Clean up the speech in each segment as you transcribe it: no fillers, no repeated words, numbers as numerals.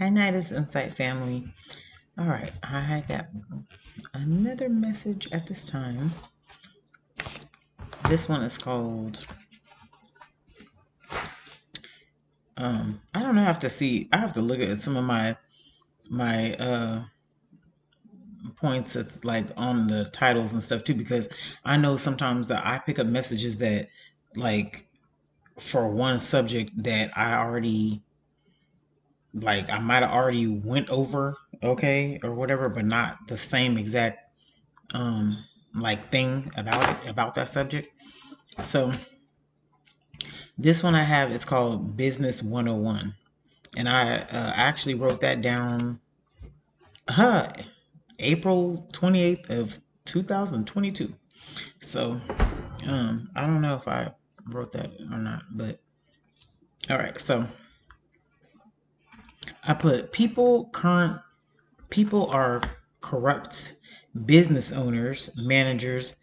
Hi, Nidus Insight family. All right, I got another message at this time. This one is called, I don't know, I have to look at some of my points that's like on the titles and stuff too, because I know sometimes that I pick up messages that like for one subject that I might have already went over, okay, or whatever, but not the same exact like thing about that subject. So this one I have is called Business 101. And I actually wrote that down uh, April 28th of 2022. So I don't know if I wrote that or not, but all right. So I put people are corrupt business owners, managers,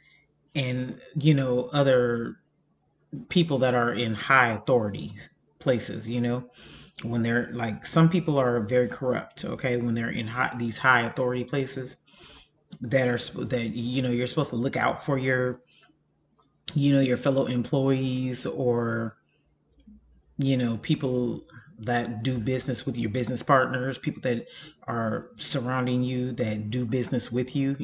and other people that are in high authority places, when they're like some people are very corrupt, okay, when they're in these high authority places that you're supposed to look out for your fellow employees, or people that do business with your business partners, people that are surrounding you that do business with you.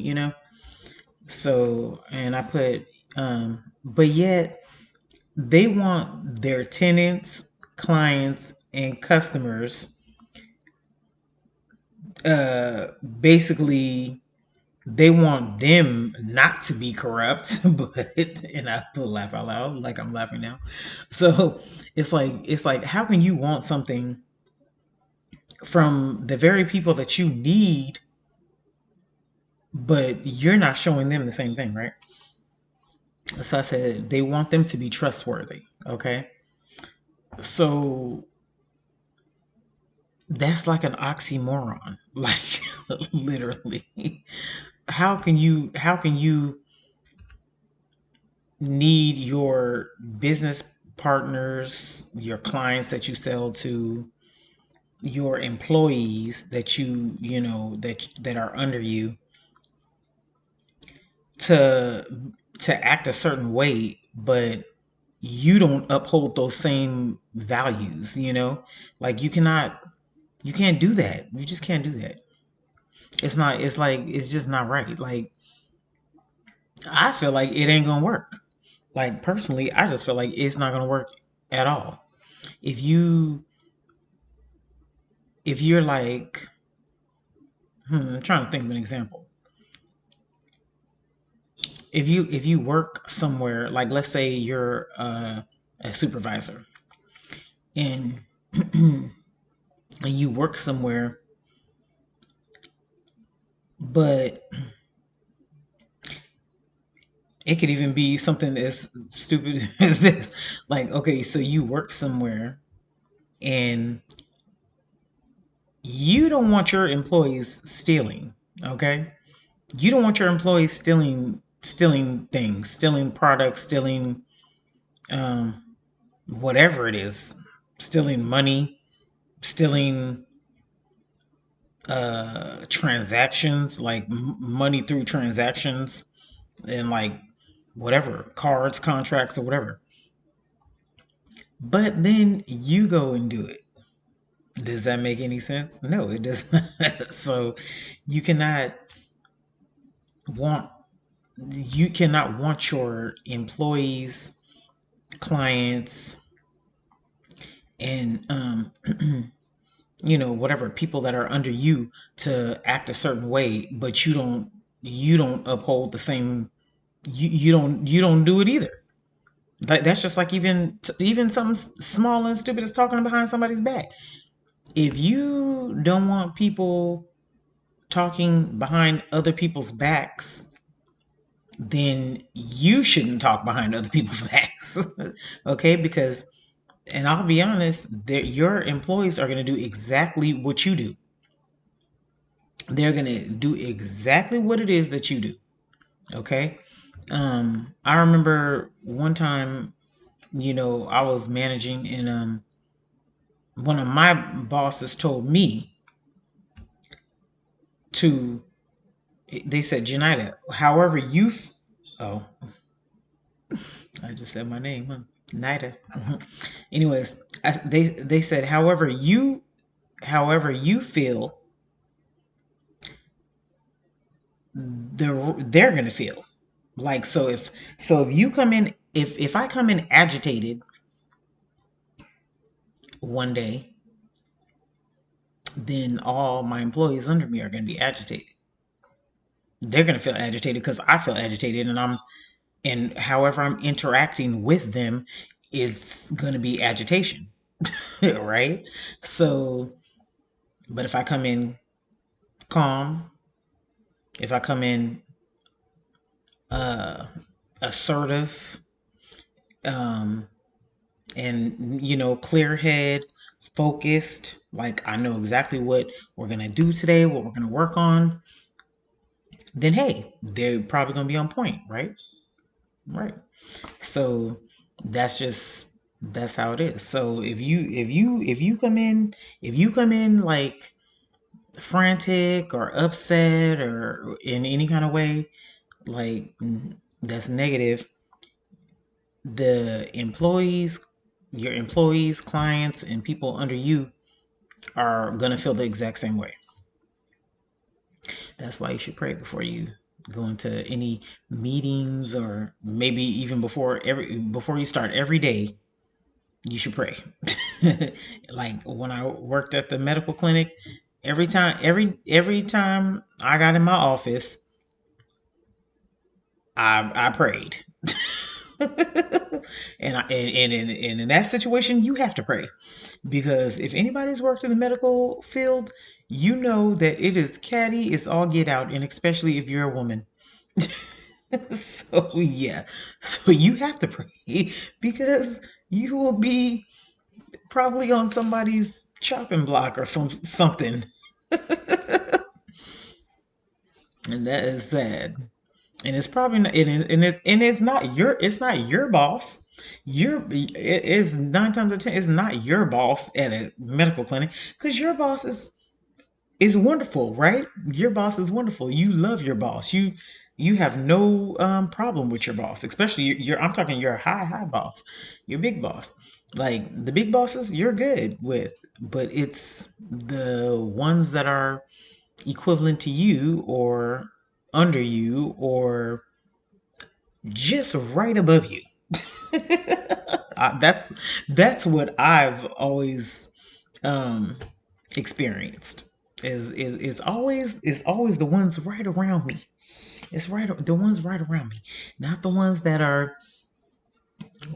So, and I put but yet they want their tenants, clients, and customers basically they want them not to be corrupt, but and I put laugh out loud like I'm laughing now. So it's like how can you want something from the very people that you need, but you're not showing them the same thing, right? So I said they want them to be trustworthy, okay? So that's like an oxymoron, like literally. How can you need your business partners, your clients that you sell to, your employees that that are under you to act a certain way, but you don't uphold those same values, like you can't do that. You just can't do that. It's just not right. Like I feel like it ain't gonna work. Like personally, I just feel like it's not gonna work at all. If you if you're like, I'm trying to think of an example. If you work somewhere, like let's say you're a supervisor, and and you work somewhere, but it could even be something as stupid as this. Like, okay, so you work somewhere and you don't want your employees stealing, okay? You don't want your employees stealing things, stealing products, stealing um whatever it is, stealing money, stealing transactions, like money through transactions, and like whatever, cards, contracts, or whatever. But then you go and do it. Does that make any sense? No, it does not. So you cannot want you cannot want your employees, clients, and whatever people that are under you to act a certain way, but you don't uphold the same. You don't do it either. Like that's just like even something small and stupid as talking behind somebody's back. If you don't want people talking behind other people's backs, then you shouldn't talk behind other people's backs. Okay? Because, and I'll be honest, your employees are going to do exactly what you do. They're going to do exactly what it is that you do. Okay? I remember one time, I was managing, and one of my bosses told me, to, they said, Janita, however you, oh, I just said my name, huh? Nida. Anyways, they said, however you feel, they're gonna feel. Like, if you come in, if I come in agitated one day, then all my employees under me are gonna be agitated. They're gonna feel agitated because I feel agitated, and however I'm interacting with them, it's gonna be agitation. Right? So, but if I come in calm, if I come in assertive, um, and clear head, focused, like I know exactly what we're gonna do today, what we're gonna work on, then hey, they're probably gonna be on point, right? Right. So that's how it is. So if you come in like frantic or upset or in any kind of way, like, that's negative, the employees, your employees, clients, and people under you are going to feel the exact same way. That's why you should pray before you go into any meetings, or maybe even before you start every day. You should pray. Like when I worked at the medical clinic, every time I got in my office, I prayed. And in that situation, you have to pray, because if anybody's worked in the medical field, you know that it is catty, it's all get out, and especially if you're a woman. So yeah, so you have to pray, because you will be probably on somebody's chopping block or something, and that is sad. And it's probably not, and it's not your boss. It is 9 times out of 10, it's not your boss at a medical clinic, because your boss is wonderful, right? Your boss is wonderful. You love your boss. You have no problem with your boss, especially I'm talking your high boss, your big boss. Like the big bosses, you're good with, but it's the ones that are equivalent to you, or under you, or just right above you. That's what I've always um, experienced. Is always the ones right around me. It's right the ones right around me, not the ones that are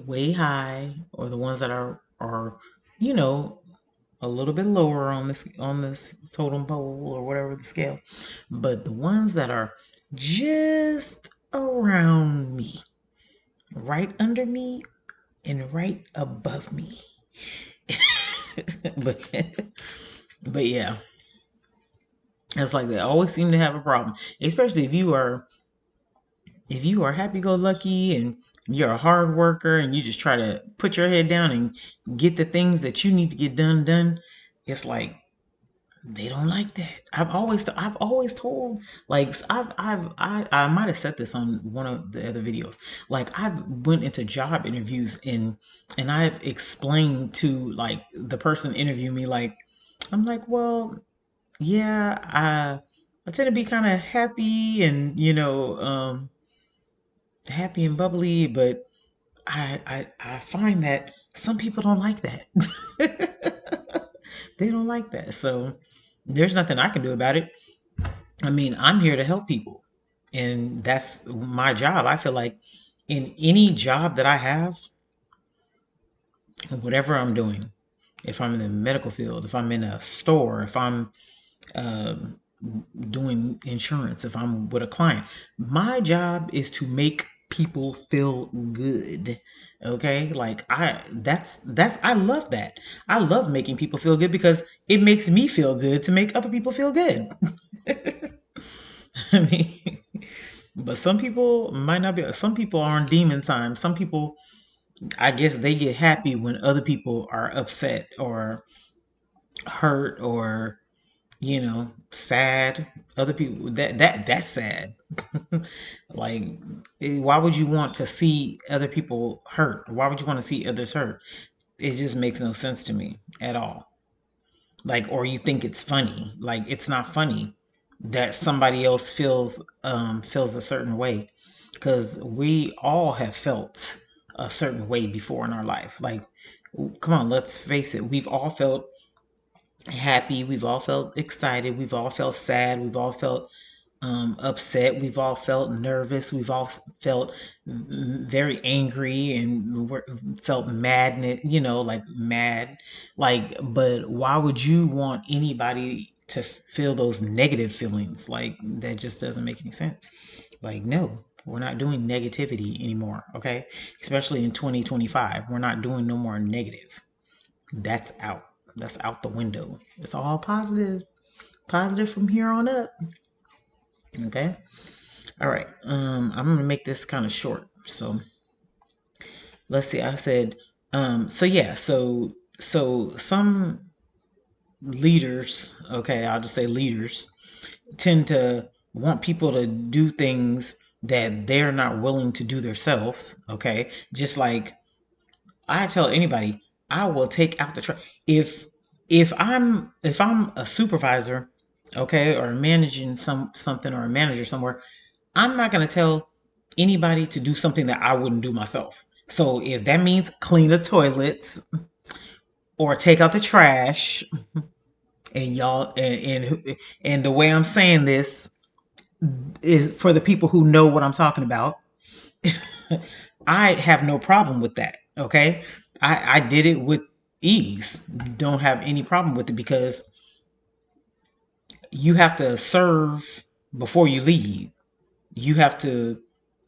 way high, or the ones that are you know a little bit lower on this totem pole, or whatever the scale, but the ones that are just around me, right under me, and right above me. but but yeah, it's like they always seem to have a problem, especially if you are happy-go-lucky, and you're a hard worker, and you just try to put your head down and get the things that you need to get done. It's like they don't like that. I've always told, like, I might have said this on one of the other videos. Like, I've went into job interviews, and I've explained to, like, the person interviewing me, like, I'm like, well, yeah, I tend to be kind of happy, and happy and bubbly, but I find that some people don't like that. They don't like that. So there's nothing I can do about it. I mean, I'm here to help people, and that's my job. I feel like in any job that I have, whatever I'm doing, if I'm in the medical field, if I'm in a store, if I'm um, doing insurance, if I'm with a client, my job is to make people feel good. Okay? Like, I love that. I love making people feel good, because it makes me feel good to make other people feel good. I mean, but some people might not be. Some people are on demon time. Some people, I guess, they get happy when other people are upset or hurt, or sad. Other people, that's sad. Like, why would you want to see other people hurt? Why would you want to see others hurt? It just makes no sense to me at all. Like, or you think it's funny. Like, it's not funny that somebody else feels a certain way, because we all have felt a certain way before in our life. Like, come on, let's face it, we've all felt happy, we've all felt excited, we've all felt sad, we've all felt upset, we've all felt nervous, we've all felt very angry, and felt madness, like mad. Like, but why would you want anybody to feel those negative feelings? Like, that just doesn't make any sense. Like, no, we're not doing negativity anymore, okay? Especially in 2025, we're not doing no more negative. That's out. That's out the window. It's all positive. Positive from here on up. Okay. All right. I'm gonna make this kind of short. So let's see. I said, so yeah, so some leaders, okay, I'll just say leaders, tend to want people to do things that they're not willing to do themselves. Okay. Just like I tell anybody, I will take out the trash. If I'm a supervisor, okay, or managing something, or a manager somewhere, I'm not gonna tell anybody to do something that I wouldn't do myself. So if that means clean the toilets or take out the trash, and y'all and the way I'm saying this is for the people who know what I'm talking about. I have no problem with that. Okay. I did it with ease. Don't have any problem with it, because you have to serve before you lead. You have to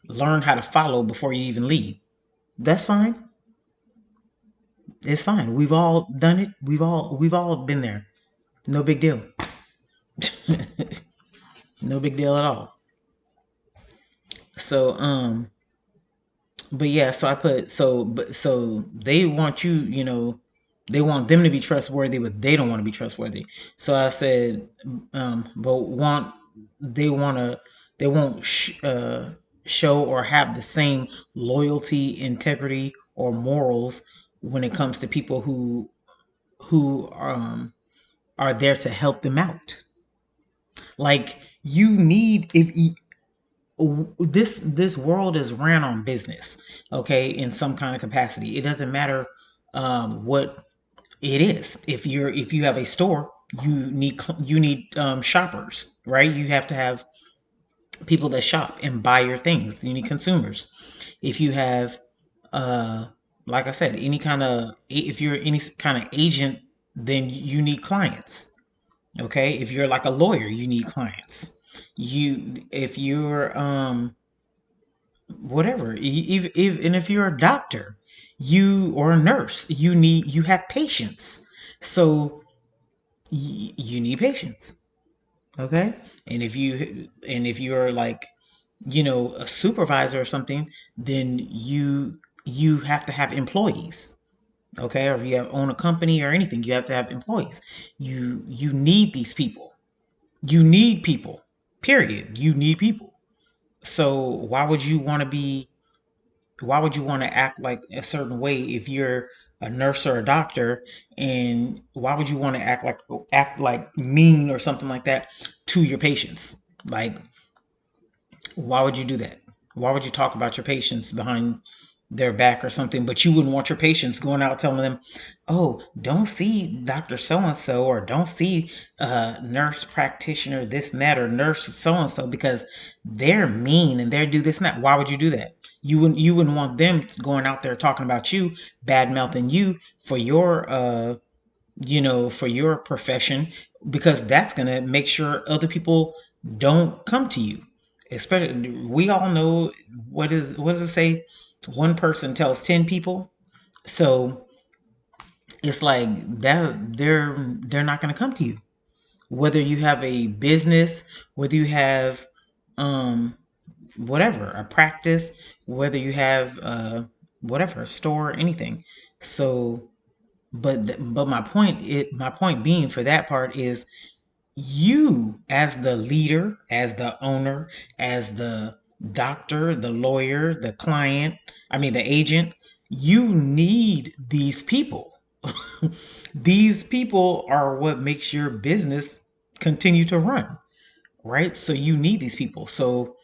learn how to follow before you even lead. That's fine. It's fine. We've all done it. We've all been there. No big deal. No big deal at all. So but yeah, so I put so they want they want them to be trustworthy, but they don't want to be trustworthy. So I said, but want to they won't show or have the same loyalty, integrity, or morals when it comes to people who are there to help them out. Like, you need if this world is ran on business, okay, in some kind of capacity. It doesn't matter what it is. If you have a store, you need shoppers, right? You have to have people that shop and buy your things. You need consumers. If you have uh like I said, if you're any kind of agent, then you need clients. Okay, if you're like a lawyer, you need clients. If you're whatever, even if you're a doctor, or a nurse, you have patience. So you need patience. Okay. And if you're like, a supervisor or something, then you have to have employees. Okay. Or if you own a company or anything, you have to have employees. You need these people. You need people, period. You need people. So why would you want to act like a certain way if you're a nurse or a doctor? And why would you want to act like mean or something like that to your patients? Like, why would you do that? Why would you talk about your patients behind their back or something, but you wouldn't want your patients going out telling them, oh, don't see Dr. So and so, or don't see nurse practitioner this and that, or nurse so and so, because they're mean and they're do this and that? Why would you do that? You wouldn't want them going out there talking about you, bad mouthing you for your profession, because that's going to make sure other people don't come to you. Especially, we all know, what does it say? One person tells 10 people. So it's like that they're not going to come to you, whether you have a business, whether you have um whatever, a practice, whether you have whatever, a store, anything. So, but my point being for that part is, You, as the leader, as the owner, as the doctor, the lawyer, the client, I mean, the agent, you need these people. These people are what makes your business continue to run, right? So you need these people. So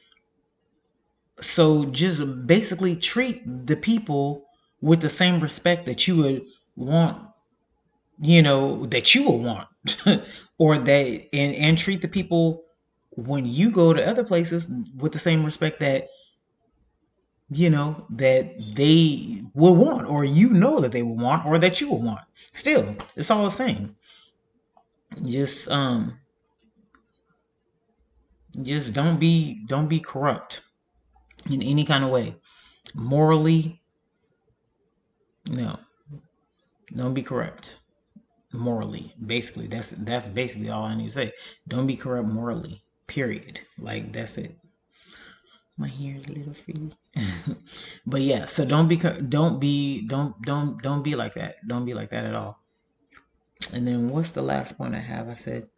just basically treat the people with the same respect that you would want, that you would want. Or they and treat the people when you go to other places with the same respect that that they will want, or that they will want, or that you will want. Still, it's all the same. Just um just don't be corrupt in any kind of way. Morally, no. Don't be corrupt morally. Basically, that's basically all I need to say. Don't be corrupt morally. Period. Like, that's it. My hair is a little free. But yeah, so don't be like that. Don't be like that at all. And then what's the last point I have? I said,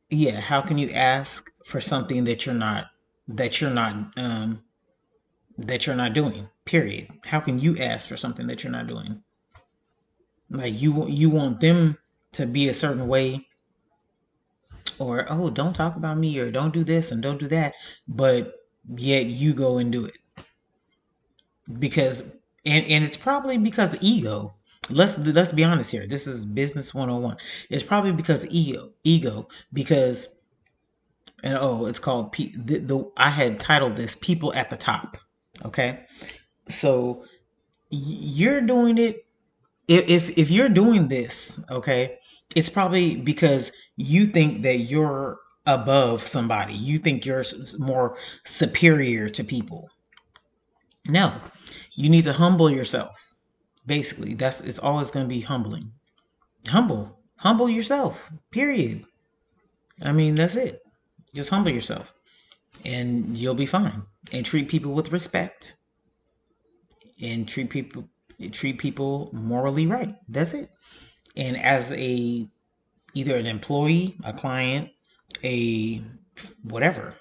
yeah, how can you ask for something that you're not that you're not doing? Period. How can you ask for something that you're not doing? Like, you want them to be a certain way, or, oh, don't talk about me, or don't do this and don't do that, but yet you go and do it because and it's probably because ego. Let's be honest here. This is business 101. It's probably because ego, because, and oh, it's called I had titled this "People at the Top." Okay, so you're doing it. If you're doing this, okay, it's probably because you think that you're above somebody. You think you're more superior to people. No, you need to humble yourself. Basically, it's always going to be humbling. Humble yourself. Period. I mean, that's it. Just humble yourself, and you'll be fine. And treat people with respect, and treat people morally right. That's it. And as either an employee, a client, a whatever,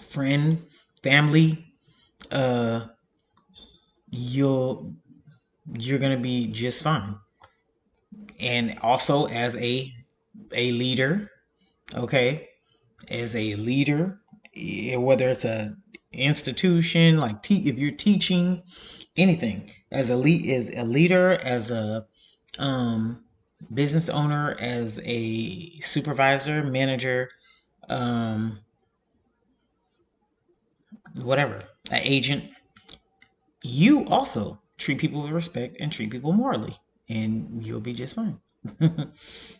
friend, family, uh, you're gonna be just fine. And also as a leader, okay, as a leader, whether it's a institution, like if you're teaching anything, as a leader, as a um, business owner, as a supervisor, manager, um, whatever, an agent, you also treat people with respect and treat people morally, and you'll be just fine.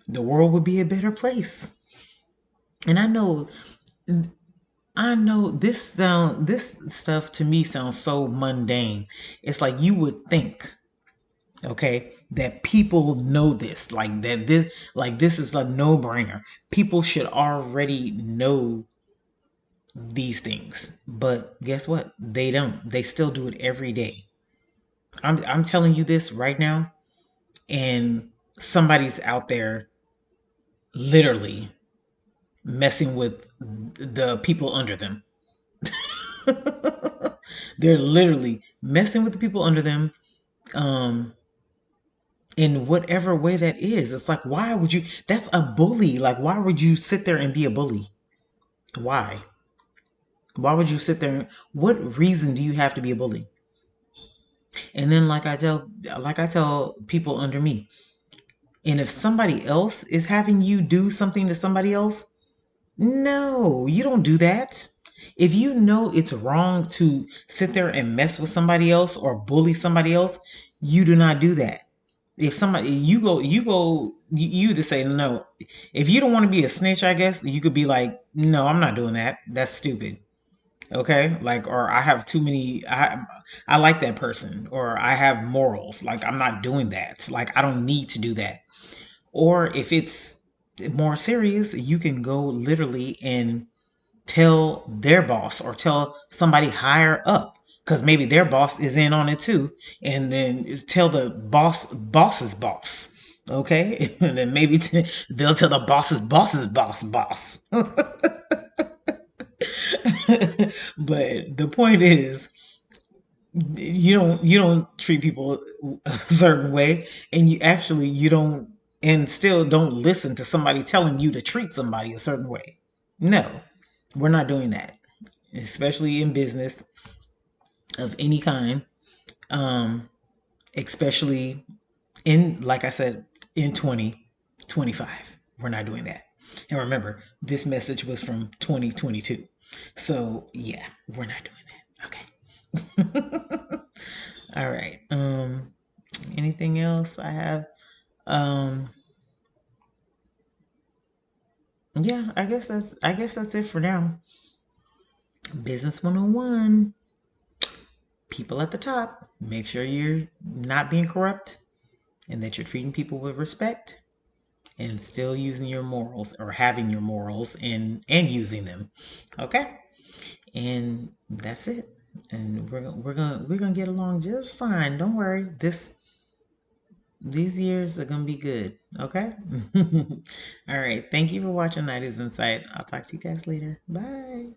The world would be a better place. And I know this stuff to me sounds so mundane. It's like you would think, okay, that people know this, like this is a no-brainer. People should already know these things. But guess what? They don't. They still do it every day. I'm telling you this right now, and somebody's out there literally messing with the people under them. They're literally messing with the people under them, um, in whatever way that is. It's like, why would you? That's a bully. Like, why would you sit there and be a bully? Why? Why would you sit there? What reason do you have to be a bully? And then, like I tell people under me, and if somebody else is having you do something to somebody else, no, you don't do that. If you know it's wrong to sit there and mess with somebody else or bully somebody else, you do not do that. If somebody you either say no. If you don't want to be a snitch, I guess you could be like, no, I'm not doing that. That's stupid. Okay, like, or I have too many. I like that person, or I have morals. Like, I'm not doing that. Like, I don't need to do that. Or if it's more serious, you can go literally and tell their boss, or tell somebody higher up, because maybe their boss is in on it too, and then tell the boss's boss. Okay, and then maybe they'll tell the boss's boss. But the point is, you don't treat people a certain way, and you don't, and still don't listen to somebody telling you to treat somebody a certain way. No, we're not doing that, especially in business of any kind. Um, especially in, like I said, in 2025, we're not doing that. And remember, this message was from 2022. So yeah, we're not doing that. Okay. All right. Anything else I have? Um, yeah, I guess that's it for now. Business 101. People at the top. Make sure you're not being corrupt and that you're treating people with respect and still using your morals, or having your morals and using them. Okay? And that's it. And we're gonna get along just fine. Don't worry. These years are gonna be good. Okay. All right. Thank you for watching Night is Insight. I'll talk to you guys later. Bye.